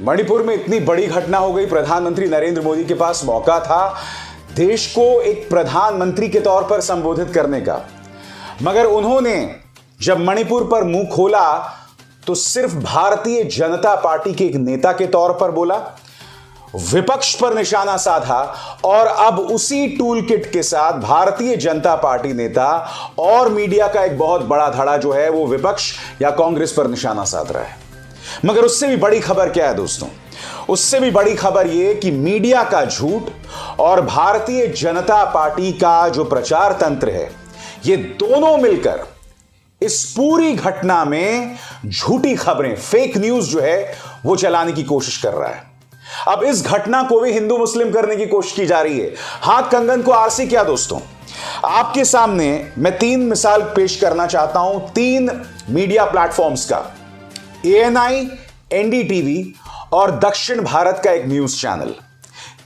मणिपुर में इतनी बड़ी घटना हो गई, प्रधानमंत्री नरेंद्र मोदी के पास मौका था देश को एक प्रधानमंत्री के तौर पर संबोधित करने का, मगर उन्होंने जब मणिपुर पर मुंह खोला तो सिर्फ भारतीय जनता पार्टी के एक नेता के तौर पर बोला, विपक्ष पर निशाना साधा और अब उसी टूल किट के साथ भारतीय जनता पार्टी नेता और मीडिया का एक बहुत बड़ा धड़ा जो है वो विपक्ष या कांग्रेस पर निशाना साध रहा है। मगर उससे भी बड़ी खबर क्या है दोस्तों? उससे भी बड़ी खबर यह कि मीडिया का झूठ और भारतीय जनता पार्टी का जो प्रचार तंत्र है, ये दोनों मिलकर इस पूरी घटना में झूठी खबरें, फेक न्यूज जो है वो चलाने की कोशिश कर रहा है। अब इस घटना को भी हिंदू मुस्लिम करने की कोशिश की जा रही है। हाथ कंगन को आरसी क्या दोस्तों? आपके सामने मैं 3 मिसाल पेश करना चाहता हूं 3 मीडिया प्लेटफॉर्म्स का, ANI, NDTV और दक्षिण भारत का एक न्यूज चैनल।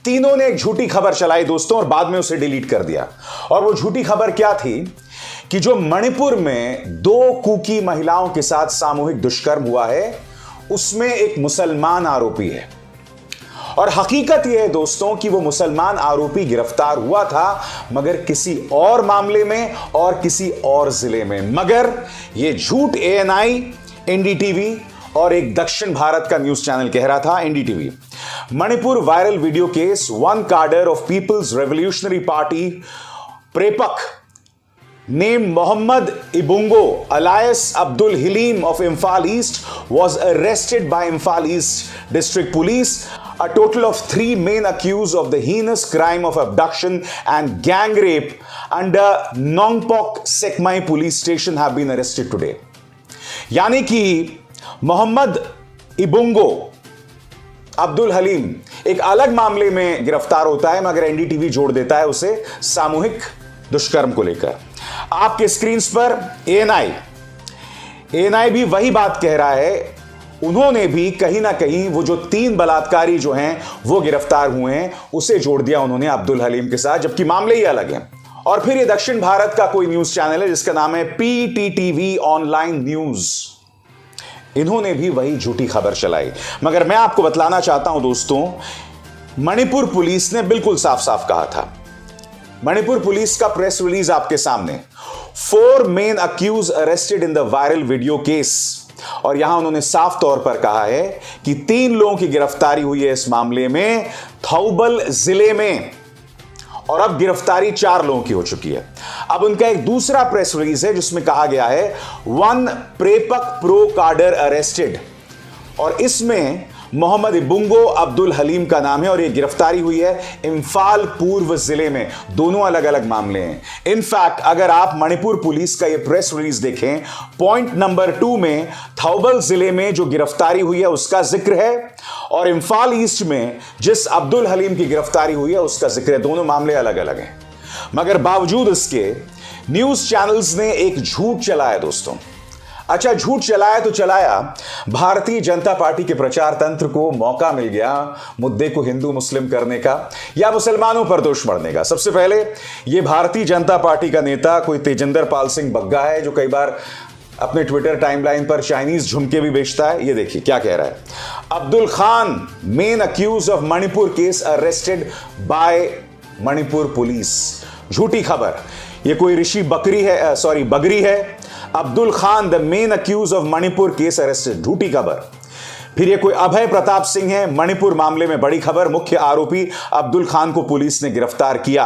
तीनों ने एक झूठी खबर चलाई दोस्तों और बाद में उसे डिलीट कर दिया। और वो झूठी खबर क्या थी कि जो मणिपुर में 2 कुकी महिलाओं के साथ सामूहिक दुष्कर्म हुआ है उसमें एक मुसलमान आरोपी है। और हकीकत यह है दोस्तों कि वो मुसलमान आरोपी गिरफ्तार हुआ था मगर किसी और मामले में और किसी और जिले में। मगर ये झूठ ANI, NDTV और एक दक्षिण भारत का न्यूज चैनल कह रहा था, NDTV। Manipur viral video case, 1 cadre of People's Revolutionary Party प्रेपक named Mohammed Ibungo alias Abdul Halim of Imphal East was arrested by Imphal East District Police. A total of 3 men accused of the heinous crime of abduction and gang rape under Nongpok Sekmai police station have been arrested today. यानी कि मोहम्मद इबुंगो अब्दुल हलीम एक अलग मामले में गिरफ्तार होता है मगर NDTV जोड़ देता है उसे सामूहिक दुष्कर्म को लेकर। आपके स्क्रीन पर ANI भी वही बात कह रहा है। उन्होंने भी कहीं ना कहीं वो जो 3 बलात्कारी जो हैं वो गिरफ्तार हुए हैं उसे जोड़ दिया उन्होंने अब्दुल हलीम के साथ, जबकि मामले ही अलग हैं। और फिर ये दक्षिण भारत का कोई न्यूज चैनल है जिसका नाम है PTTV ऑनलाइन न्यूज। इन्होंने भी वही झूठी खबर चलाई। मगर मैं आपको बतलाना चाहता हूं दोस्तों, मणिपुर पुलिस ने बिल्कुल साफ साफ कहा था। मणिपुर पुलिस का प्रेस रिलीज आपके सामने, 4 main accused arrested in the viral video case. और यहां उन्होंने साफ तौर पर कहा है कि 3 लोगों की गिरफ्तारी हुई है इस मामले में थौबल जिले में, और अब गिरफ्तारी 4 लोगों की हो चुकी है। अब उनका एक दूसरा प्रेस रिलीज है जिसमें कहा गया है 1 प्रेपक प्रो काडर अरेस्टेड, और इसमें मोहम्मद इबुंगो अब्दुल हलीम का नाम है और यह गिरफ्तारी हुई है इंफाल पूर्व जिले में। दोनों अलग अलग मामले हैं। इनफैक्ट अगर आप मणिपुर पुलिस का यह प्रेस रिलीज देखें, पॉइंट नंबर 2 में थौबल जिले में जो गिरफ्तारी हुई है उसका जिक्र है और इंफाल ईस्ट में जिस अब्दुल हलीम की गिरफ्तारी हुई है उसका जिक्र है। दोनों मामले अलग अलग हैं। मगर बावजूद इसके न्यूज चैनल्स ने एक झूठ चलाया दोस्तों। अच्छा, झूठ चलाया तो चलाया, भारतीय जनता पार्टी के प्रचार तंत्र को मौका मिल गया मुद्दे को हिंदू मुस्लिम करने का या मुसलमानों पर दोष मढ़ने का। सबसे पहले ये भारतीय जनता पार्टी का नेता कोई तेजिंदर पाल सिंह बग्गा है जो कई बार अपने ट्विटर टाइमलाइन पर चाइनीज झुमके भी बेचता है। ये देखिए क्या कह रहा है। Abdul Khan main accused of Manipur case arrested by Manipur police. झूठी खबर, ये कोई ऋषि बगरी है। Abdul Khan the main accused of Manipur case arrested, झूठी खबर। फिर ये कोई अभय प्रताप सिंह है, मणिपुर मामले में बड़ी खबर, मुख्य आरोपी अब्दुल खान को पुलिस ने गिरफ्तार किया।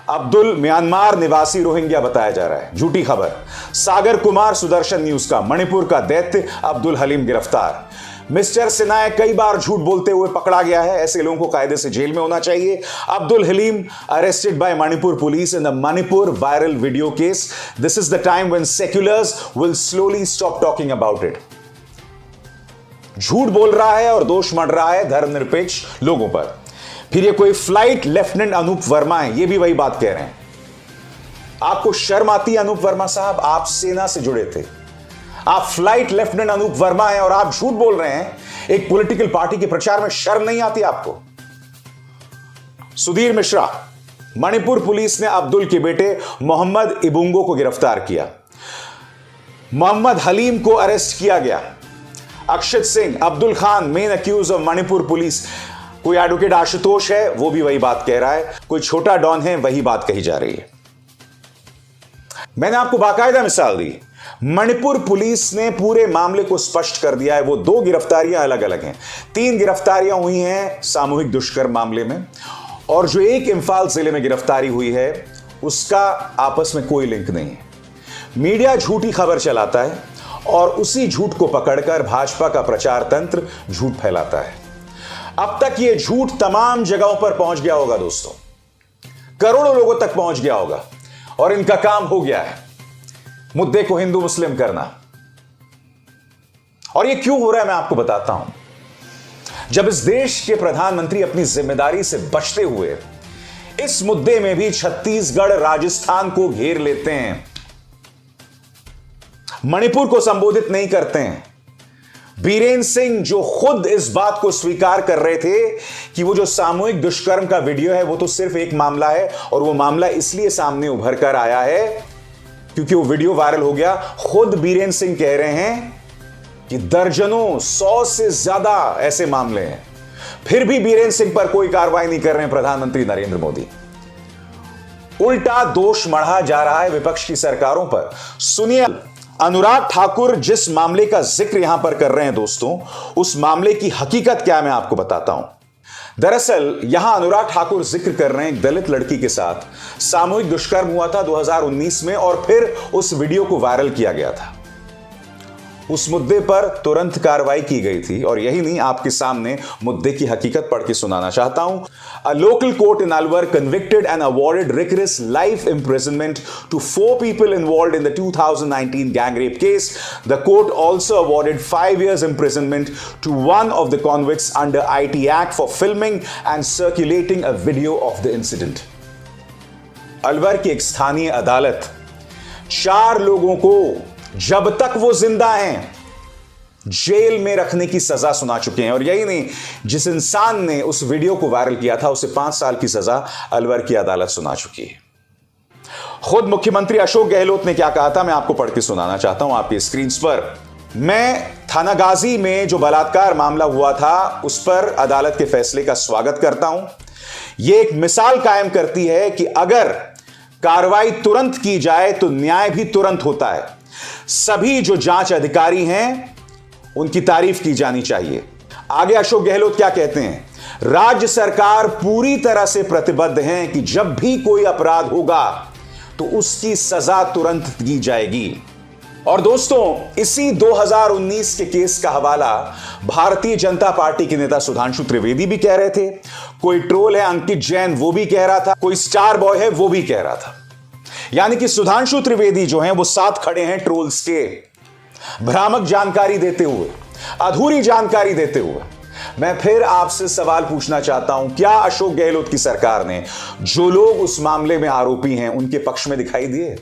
अब्दुल म्यांमार निवासी रोहिंग्या बताया जा रहा है, झूठी खबर। सागर कुमार सुदर्शन न्यूज का, मणिपुर का दैत्य अब्दुल हलीम गिरफ्तार। मिस्टर सिन्हा कई बार झूठ बोलते हुए पकड़ा गया है, ऐसे लोगों को कायदे से जेल में होना चाहिए। Abdul Halim arrested by Manipur police in the Manipur viral video case. This is the time when seculars will slowly stop talking about it. झूठ बोल रहा है और दोष मढ़ रहा है धर्मनिरपेक्ष लोगों पर। फिर ये कोई फ्लाइट लेफ्टिनेंट अनूप वर्मा है, ये भी वही बात कह रहे हैं। आपको शर्म आती है अनूप वर्मा साहब? आप सेना से जुड़े थे, आप फ्लाइट लेफ्टिनेंट अनूप वर्मा हैं और आप झूठ बोल रहे हैं एक पॉलिटिकल पार्टी के प्रचार में। शर्म नहीं आती आपको? सुधीर मिश्रा, मणिपुर पुलिस ने अब्दुल के बेटे मोहम्मद इबुंगो को गिरफ्तार किया। मोहम्मद हलीम को अरेस्ट किया गया। Akshit Singh, Abdul Khan main accused of Manipur police. कोई एडवोकेट आशुतोष है, वो भी वही बात कह रहा है। कोई छोटा डॉन है, वही बात कही जा रही है। मैंने आपको बाकायदा मिसाल दी। मणिपुर पुलिस ने पूरे मामले को स्पष्ट कर दिया है। वो 2 गिरफ्तारियां अलग अलग हैं। 3 गिरफ्तारियां हुई हैं सामूहिक दुष्कर्म मामले में, और जो एक इंफाल जिले में गिरफ्तारी हुई है उसका आपस में कोई लिंक नहीं है। मीडिया झूठी खबर चलाता है और उसी झूठ को पकड़कर भाजपा का प्रचार तंत्र झूठ फैलाता है। अब तक यह झूठ तमाम जगहों पर पहुंच गया होगा दोस्तों, करोड़ों लोगों तक पहुंच गया होगा, और इनका काम हो गया है मुद्दे को हिंदू मुस्लिम करना। और यह क्यों हो रहा है मैं आपको बताता हूं। जब इस देश के प्रधानमंत्री अपनी जिम्मेदारी से बचते हुए इस मुद्दे में भी छत्तीसगढ़ राजस्थान को घेर लेते हैं, मणिपुर को संबोधित नहीं करते हैं। बीरेन सिंह जो खुद इस बात को स्वीकार कर रहे थे कि वो जो सामूहिक दुष्कर्म का वीडियो है वो तो सिर्फ एक मामला है, और वो मामला इसलिए सामने उभर कर आया है क्योंकि वो वीडियो वायरल हो गया। खुद बीरेन सिंह कह रहे हैं कि दर्जनों 100 से ज्यादा ऐसे मामले हैं, फिर भी बीरेन सिंह पर कोई कार्रवाई नहीं कर रहे हैं प्रधानमंत्री नरेंद्र मोदी। उल्टा दोष मढ़ा जा रहा है विपक्ष की सरकारों पर। सुनिए, अनुराग ठाकुर जिस मामले का जिक्र यहां पर कर रहे हैं दोस्तों, उस मामले की हकीकत क्या है मैं आपको बताता हूं। दरअसल यहां अनुराग ठाकुर जिक्र कर रहे हैं एक दलित लड़की के साथ सामूहिक दुष्कर्म हुआ था 2019 में, और फिर उस वीडियो को वायरल किया गया था। उस मुद्दे पर तुरंत कार्रवाई की गई थी, और यही नहीं, आपके सामने मुद्दे की हकीकत पढ़ के सुनाना चाहता हूं। A local court in Alwar convicted and awarded rigorous life imprisonment to 4 people involved in the 2019 gang rape case. The court also awarded 5 years imprisonment to one of the convicts under IT Act for filming and circulating a video of the incident. Alwar की एक स्थानीय अदालत 4 लोगों को जब तक वो जिंदा हैं जेल में रखने की सजा सुना चुके हैं। और यही नहीं, जिस इंसान ने उस वीडियो को वायरल किया था उसे 5 साल की सजा अलवर की अदालत सुना चुकी है। खुद मुख्यमंत्री अशोक गहलोत ने क्या कहा था मैं आपको पढ़ के सुनाना चाहता हूं आपकी स्क्रीन पर। मैं थानागाजी में जो बलात्कार मामला हुआ था उस पर अदालत के फैसले का स्वागत करता हूं। यह एक मिसाल कायम करती है कि अगर कार्रवाई तुरंत की जाए तो न्याय भी तुरंत होता है। सभी जो जांच अधिकारी हैं उनकी तारीफ की जानी चाहिए। आगे अशोक गहलोत क्या कहते हैं, राज्य सरकार पूरी तरह से प्रतिबद्ध है कि जब भी कोई अपराध होगा तो उसकी सजा तुरंत दी जाएगी। और दोस्तों, इसी 2019 के केस का हवाला भारतीय जनता पार्टी के नेता सुधांशु त्रिवेदी भी कह रहे थे। कोई ट्रोल है अंकित जैन, वो भी कह रहा था। कोई स्टार बॉय है, वो भी कह रहा था। यानी कि सुधांशु त्रिवेदी जो हैं वो साथ खड़े हैं ट्रोल्स के, भ्रामक जानकारी देते हुए, अधूरी जानकारी देते हुए। मैं फिर आपसे सवाल पूछना चाहता हूं, क्या अशोक गहलोत की सरकार ने जो लोग उस मामले में आरोपी हैं उनके पक्ष में दिखाई दिए?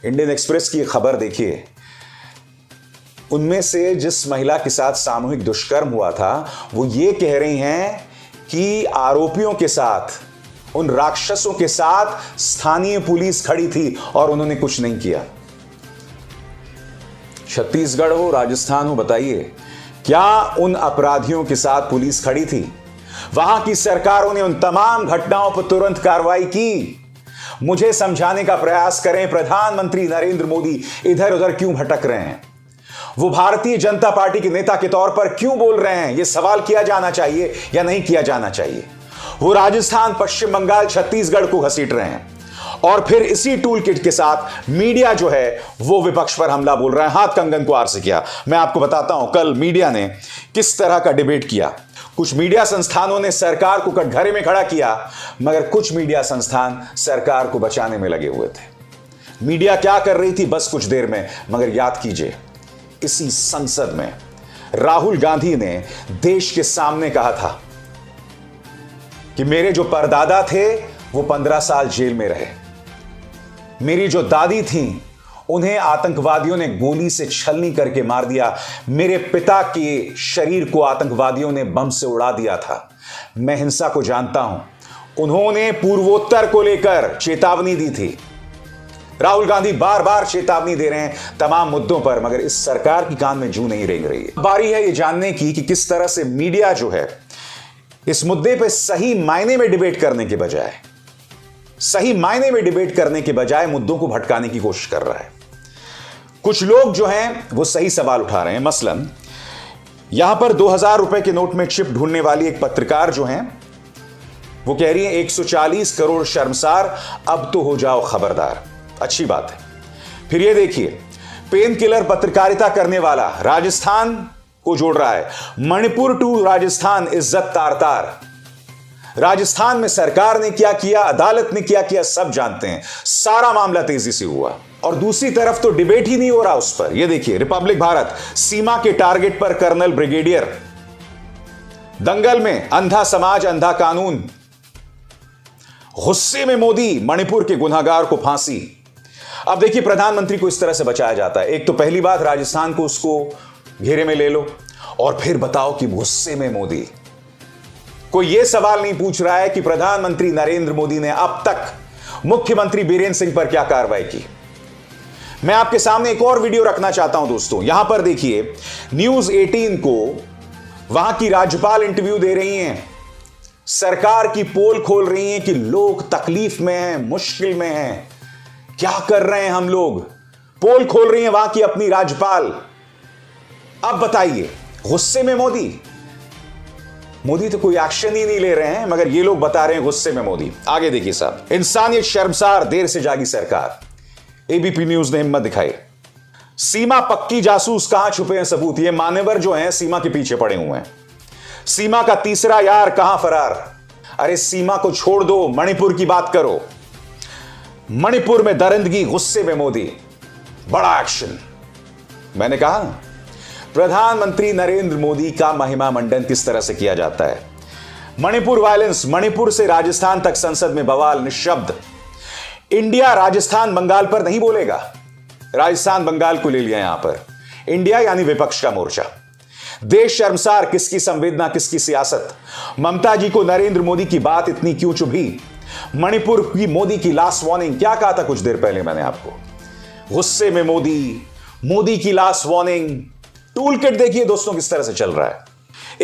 इंडियन एक्सप्रेस की खबर देखिए, उनमें से जिस महिला के साथ सामूहिक दुष्कर्म हुआ था वो ये कह रही हैं कि आरोपियों के साथ, उन राक्षसों के साथ स्थानीय पुलिस खड़ी थी और उन्होंने कुछ नहीं किया। छत्तीसगढ़ हो, राजस्थान हो, बताइए क्या उन अपराधियों के साथ पुलिस खड़ी थी? वहां की सरकारों ने उन तमाम घटनाओं पर तुरंत कार्रवाई की? मुझे समझाने का प्रयास करें, प्रधानमंत्री नरेंद्र मोदी इधर उधर क्यों भटक रहे हैं? वो भारतीय जनता पार्टी के नेता के तौर पर क्यों बोल रहे हैं? यह सवाल किया जाना चाहिए या नहीं किया जाना चाहिए? वो राजस्थान, पश्चिम बंगाल, छत्तीसगढ़ को घसीट रहे हैं और फिर इसी टूल किट के साथ मीडिया जो है वो विपक्ष पर हमला बोल रहा है। हाथ कंगन को आर से किया। मैं आपको बताता हूं कल मीडिया ने किस तरह का डिबेट किया। कुछ मीडिया संस्थानों ने सरकार को कटघरे में खड़ा किया, मगर कुछ मीडिया संस्थान सरकार को बचाने में लगे हुए थे। मीडिया क्या कर रही थी बस कुछ देर में, मगर याद कीजिए, इसी संसद में राहुल गांधी ने देश के सामने कहा था कि मेरे जो परदादा थे वो 15 साल जेल में रहे, मेरी जो दादी थी उन्हें आतंकवादियों ने गोली से छलनी करके मार दिया, मेरे पिता के शरीर को आतंकवादियों ने बम से उड़ा दिया था। मैं हिंसा को जानता हूं। उन्होंने पूर्वोत्तर को लेकर चेतावनी दी थी। राहुल गांधी बार बार चेतावनी दे रहे हैं तमाम मुद्दों पर, मगर इस सरकार की कान में जूं नहीं रेंग रही है। बारी है ये जानने की कि किस तरह से मीडिया जो है इस मुद्दे पे सही मायने में डिबेट करने के बजाय मुद्दों को भटकाने की कोशिश कर रहा है। कुछ लोग जो हैं वो सही सवाल उठा रहे हैं। मसलन यहां पर 2000 रुपए के नोट में चिप ढूंढने वाली एक पत्रकार जो हैं वो कह रही है 140 करोड़ शर्मसार, अब तो हो जाओ खबरदार। अच्छी बात है। फिर ये देखिए, पेन किलर पत्रकारिता करने वाला राजस्थान को जोड़ रहा है। मणिपुर टू राजस्थान, इज्जत तार तार। राजस्थान में सरकार ने क्या किया, अदालत ने क्या किया, सब जानते हैं। सारा मामला तेजी से हुआ और दूसरी तरफ तो डिबेट ही नहीं हो रहा उस पर। यह देखिए, रिपब्लिक भारत, सीमा के टारगेट पर कर्नल ब्रिगेडियर, दंगल में अंधा समाज अंधा कानून, गुस्से में मोदी, मणिपुर के गुनहगार को फांसी। अब देखिए, प्रधानमंत्री को इस तरह से बचाया जाता है। एक तो पहली बात, राजस्थान को उसको घेरे में ले लो और फिर बताओ कि गुस्से में मोदी। कोई यह सवाल नहीं पूछ रहा है कि प्रधानमंत्री नरेंद्र मोदी ने अब तक मुख्यमंत्री बीरेंद्र सिंह पर क्या कार्रवाई की। मैं आपके सामने एक और वीडियो रखना चाहता हूं दोस्तों। यहां पर देखिए, न्यूज 18 को वहां की राज्यपाल इंटरव्यू दे रही हैं, सरकार की पोल खोल रही हैं कि लोग तकलीफ में हैं, मुश्किल में हैं, क्या कर रहे हैं हम लोग। पोल खोल रही हैं वहां की अपनी राज्यपाल। अब बताइए, गुस्से में मोदी तो कोई एक्शन ही नहीं ले रहे हैं, मगर ये लोग बता रहे हैं गुस्से में मोदी। आगे देखिए साहब, इंसानियत शर्मसार, देर से जागी सरकार। एबीपी न्यूज ने हिम्मत दिखाई। सीमा पक्की जासूस, कहां छुपे हैं सबूत। ये मान्यवर जो हैं सीमा के पीछे पड़े हुए हैं। सीमा का तीसरा यार कहां फरार। अरे सीमा को छोड़ दो, मणिपुर की बात करो। मणिपुर में दरिंदगी, गुस्से में मोदी, बड़ा एक्शन। मैंने कहा प्रधानमंत्री नरेंद्र मोदी का महिमा मंडन किस तरह से किया जाता है। मणिपुर वायलेंस, मणिपुर से राजस्थान तक संसद में बवाल, निशब्द। इंडिया राजस्थान बंगाल पर नहीं बोलेगा। राजस्थान बंगाल को ले लिया यहां पर। इंडिया यानी विपक्ष का मोर्चा। देश शर्मसार, किसकी संवेदना, किसकी सियासत। ममता जी को नरेंद्र मोदी की बात इतनी क्यों चुभी। मणिपुर की मोदी की लास्ट वार्निंग, क्या कहा था कुछ देर पहले मैंने आपको। गुस्से में मोदी की लास्ट वार्निंग। टूल किट देखिए दोस्तों किस तरह से चल रहा है।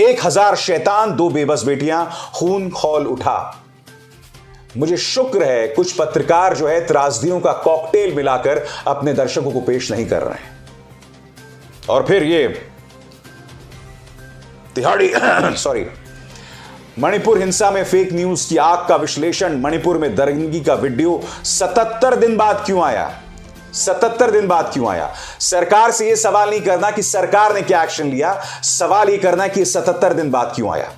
1000 शैतान, 2 बेबस बेटियां, खून खौल उठा। मुझे शुक्र है कुछ पत्रकार जो है त्रासदियों का कॉकटेल मिलाकर अपने दर्शकों को पेश नहीं कर रहे हैं। और फिर ये तिहाड़ी मणिपुर हिंसा में फेक न्यूज की आग का विश्लेषण। मणिपुर में दरिंदगी का वीडियो 77 दिन बाद क्यों आया। 77 दिन बाद क्यों आया। सरकार से यह सवाल नहीं करना कि सरकार ने क्या एक्शन लिया, सवाल यह करना कि 77 दिन बाद क्यों आया।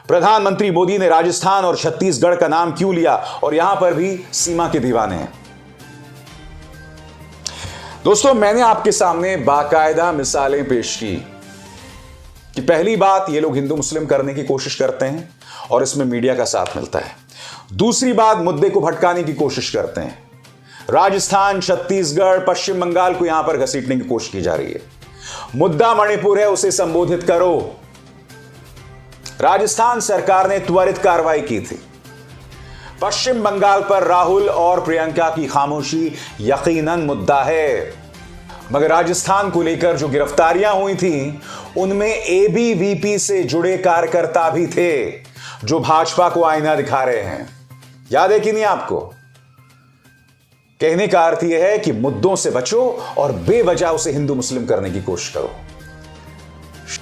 प्रधानमंत्री मोदी ने राजस्थान और छत्तीसगढ़ का नाम क्यों लिया, और यहां पर भी सीमा के दीवाने हैं। दोस्तों, मैंने आपके सामने बाकायदा मिसालें पेश की कि पहली बात, ये लोग हिंदू मुस्लिम करने की कोशिश करते हैं और इसमें मीडिया का साथ मिलता है। दूसरी बात, मुद्दे को भटकाने की कोशिश करते हैं। राजस्थान, छत्तीसगढ़, पश्चिम बंगाल को यहां पर घसीटने की कोशिश की जा रही है। मुद्दा मणिपुर है, उसे संबोधित करो। राजस्थान सरकार ने त्वरित कार्रवाई की थी। पश्चिम बंगाल पर राहुल और प्रियंका की खामोशी यकीनन मुद्दा है, मगर राजस्थान को लेकर जो गिरफ्तारियां हुई थी उनमें एबीवीपी से जुड़े कार्यकर्ता भी थे जो भाजपा को आईना दिखा रहे हैं। याद है कि नहीं आपको। कहने का अर्थ यह है कि मुद्दों से बचो और बेवजह उसे हिंदू मुस्लिम करने की कोशिश करो।